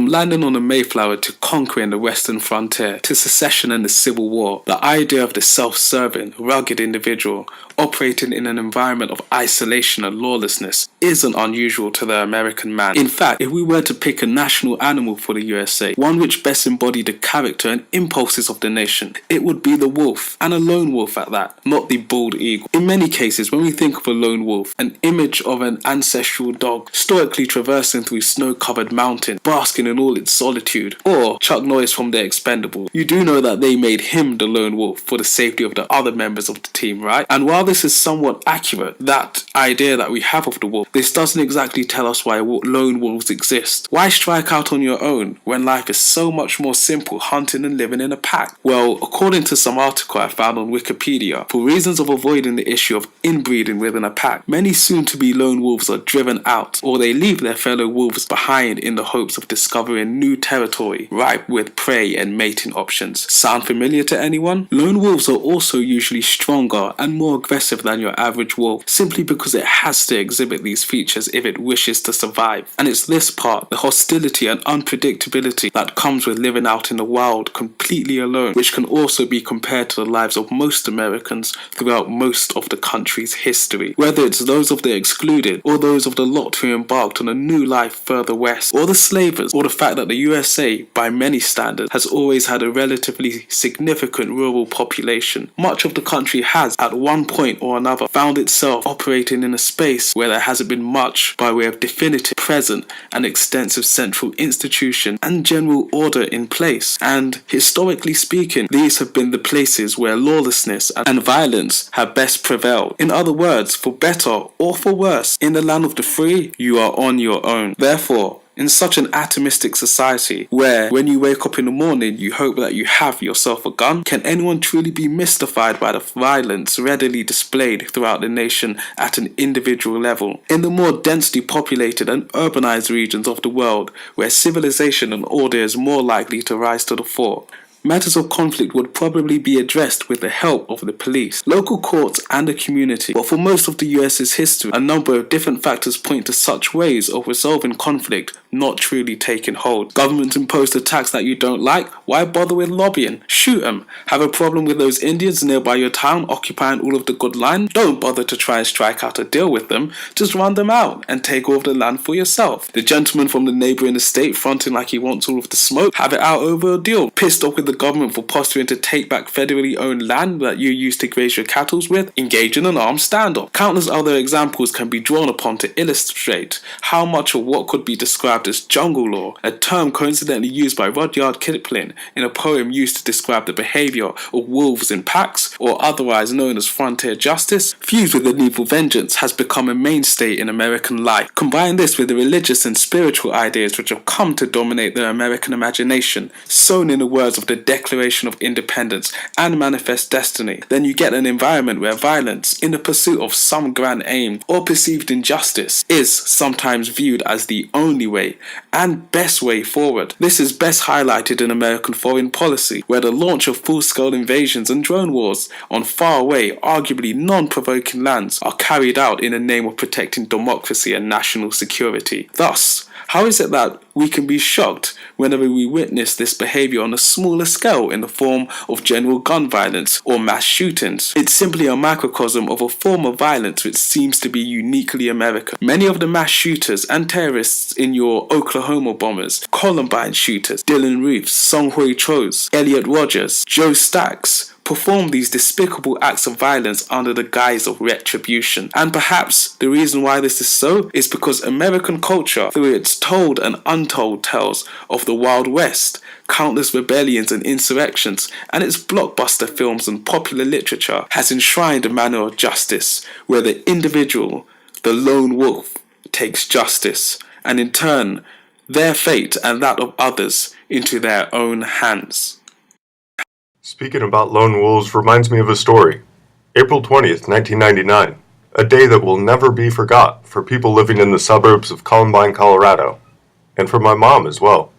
From landing on the Mayflower to conquering the western frontier, to secession and the Civil War, the idea of the self-serving, rugged individual operating in an environment of isolation and lawlessness isn't unusual to the American man. In fact, if we were to pick a national animal for the USA, one which best embodied the character and impulses of the nation, it would be the wolf, and a lone wolf at that, not the bald eagle. In many cases, when we think of a lone wolf, an image of an ancestral dog stoically traversing through snow-covered mountains, basking in all its solitude, or Chuck Norris from The Expendables, you do know that they made him the lone wolf for the safety of the other members of the team, right? And while this is somewhat accurate, that idea that we have of the wolf, this doesn't exactly tell us why lone wolves exist. Why strike out on your own when life is so much more simple hunting and living in a pack? Well, according to some article I found on Wikipedia, for reasons of avoiding the issue of inbreeding within a pack, many soon-to-be lone wolves are driven out, or they leave their fellow wolves behind in the hopes of discovering new territory ripe with prey and mating options. Sound familiar to anyone? Lone wolves are also usually stronger and more aggressive than your average wolf, simply because it has to exhibit these features if it wishes to survive. And it's this part, the hostility and unpredictability that comes with living out in the wild completely alone, which can also be compared to the lives of most Americans throughout most of the country's history. Whether it's those of the excluded, or those of the lot who embarked on a new life further west, or the slavers, or the fact that the USA, by many standards, has always had a relatively significant rural population. Much of the country has, at one point or another, found itself operating in a space where there hasn't been much by way of definitive, present, and extensive central institution and general order in place. And historically speaking, these have been the places where lawlessness and violence have best prevailed. In other words, for better or for worse, in the land of the free, you are on your own. Therefore, in such an atomistic society, where when you wake up in the morning you hope that you have yourself a gun, can anyone truly be mystified by the violence readily displayed throughout the nation at an individual level? In the more densely populated and urbanized regions of the world, where civilization and order is more likely to rise to the fore, matters of conflict would probably be addressed with the help of the police, local courts, and the community. But for most of the US's history, a number of different factors point to such ways of resolving conflict not truly taking hold. Government imposed a tax that you don't like? Why bother with lobbying? Shoot them. Have a problem with those Indians nearby your town occupying all of the good land? Don't bother to try and strike out a deal with them. Just run them out and take all of the land for yourself. The gentleman from the neighbouring estate fronting like he wants all of the smoke? Have it out over a deal. Pissed off with the government for posturing to take back federally owned land that you used to graze your cattle with? Engage in an armed standoff. Countless other examples can be drawn upon to illustrate how much of what could be described as jungle law, a term coincidentally used by Rudyard Kipling in a poem used to describe the behaviour of wolves in packs, or otherwise known as frontier justice, fused with medieval vengeance, has become a mainstay in American life. Combine this with the religious and spiritual ideas which have come to dominate the American imagination, sown in the words of the Declaration of Independence and Manifest Destiny, then you get an environment where violence, in the pursuit of some grand aim or perceived injustice, is sometimes viewed as the only way and best way forward. This is best highlighted in American foreign policy, where the launch of full-scale invasions and drone wars on faraway, arguably non-provoking lands are carried out in the name of protecting democracy and national security. Thus, how is it that we can be shocked whenever we witness this behaviour on a smaller scale in the form of general gun violence or mass shootings? It's simply a microcosm of a form of violence which seems to be uniquely American. Many of the mass shooters and terrorists in your Oklahoma bombers, Columbine shooters, Dylan Reeves, Song Hui Cho's, Elliot Rogers, Joe Stacks, perform these despicable acts of violence under the guise of retribution. And perhaps the reason why this is so is because American culture, through its told and untold tales of the Wild West, countless rebellions and insurrections, and its blockbuster films and popular literature, has enshrined a manner of justice where the individual, the lone wolf, takes justice and in turn their fate and that of others into their own hands. Speaking about lone wolves reminds me of a story. April 20th, 1999. A day that will never be forgot for people living in the suburbs of Columbine, Colorado. And for my mom as well.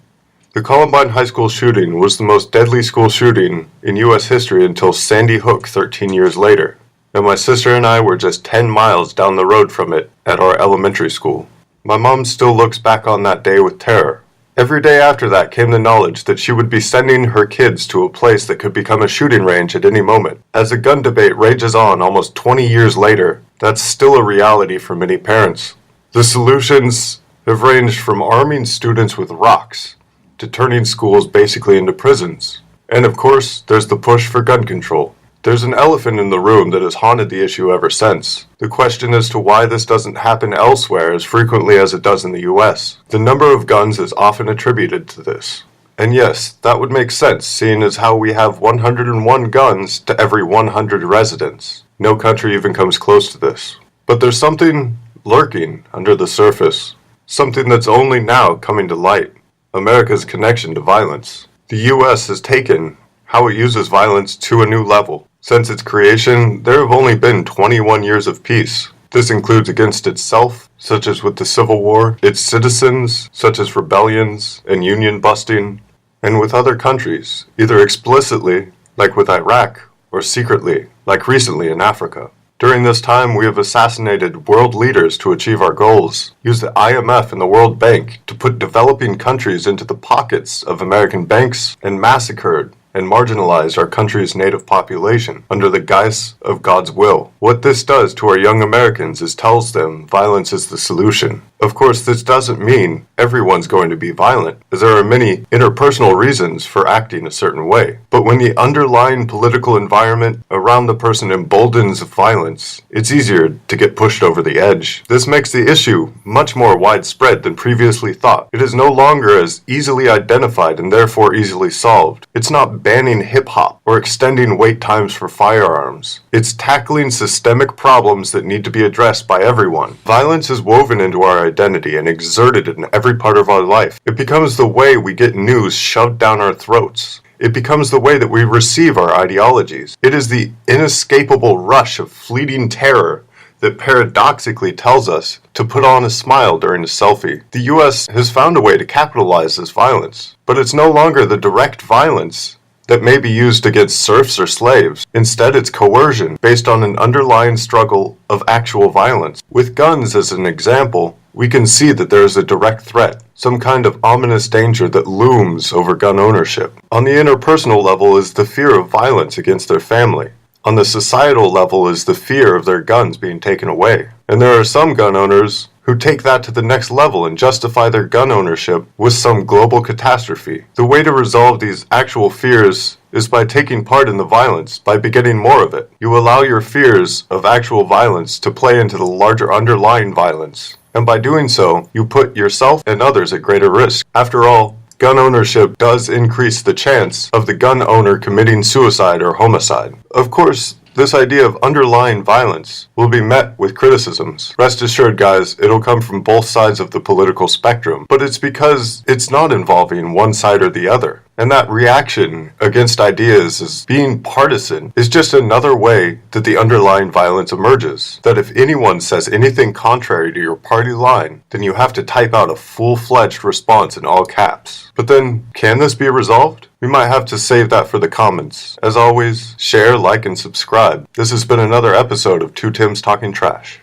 The Columbine High School shooting was the most deadly school shooting in U.S. history until Sandy Hook 13 years later. And my sister and I were just 10 miles down the road from it at our elementary school. My mom still looks back on that day with terror, Every day after that came the knowledge that she would be sending her kids to a place that could become a shooting range at any moment. As the gun debate rages on almost 20 years later, that's still a reality for many parents. The solutions have ranged from arming students with rocks to turning schools basically into prisons. And of course, there's the push for gun control. There's an elephant in the room that has haunted the issue ever since. The question as to why this doesn't happen elsewhere as frequently as it does in the US. The number of guns is often attributed to this. And yes, that would make sense, seeing as how we have 101 guns to every 100 residents. No country even comes close to this. But there's something lurking under the surface. Something that's only now coming to light. America's connection to violence. The US has taken how it uses violence to a new level. Since its creation, there have only been 21 years of peace. This includes against itself, such as with the Civil War, its citizens, such as rebellions and union busting, and with other countries, either explicitly, like with Iraq, or secretly, like recently in Africa. During this time, we have assassinated world leaders to achieve our goals, used the IMF and the World Bank to put developing countries into the pockets of American banks, and massacred and marginalized our country's native population under the guise of God's will. What this does to our young Americans is tells them violence is the solution. Of course, this doesn't mean everyone's going to be violent, as there are many interpersonal reasons for acting a certain way. But when the underlying political environment around the person emboldens violence, it's easier to get pushed over the edge. This makes the issue much more widespread than previously thought. It is no longer as easily identified and therefore easily solved. It's not banning hip-hop or extending wait times for firearms. It's tackling systemic problems that need to be addressed by everyone. Violence is woven into our identity and exerted in every part of our life. It becomes the way we get news shoved down our throats. It becomes the way that we receive our ideologies. It is the inescapable rush of fleeting terror that paradoxically tells us to put on a smile during a selfie. The US has found a way to capitalize this violence, but it's no longer the direct violence that may be used against serfs or slaves. Instead, it's coercion based on an underlying struggle of actual violence. With guns as an example, we can see that there is a direct threat, some kind of ominous danger that looms over gun ownership. On the interpersonal level is the fear of violence against their family. On the societal level is the fear of their guns being taken away. And there are some gun owners who take that to the next level and justify their gun ownership with some global catastrophe. The way to resolve these actual fears is by taking part in the violence, by begetting more of it. You allow your fears of actual violence to play into the larger underlying violence. And by doing so, you put yourself and others at greater risk. After all, gun ownership does increase the chance of the gun owner committing suicide or homicide. Of course, this idea of underlying violence will be met with criticisms. Rest assured, guys, it'll come from both sides of the political spectrum, but it's because it's not involving one side or the other. And that reaction against ideas as being partisan is just another way that the underlying violence emerges. That if anyone says anything contrary to your party line, then you have to type out a full-fledged response in all caps. But then, can this be resolved? We might have to save that for the comments. As always, share, like, and subscribe. This has been another episode of Two Tims Talking Trash.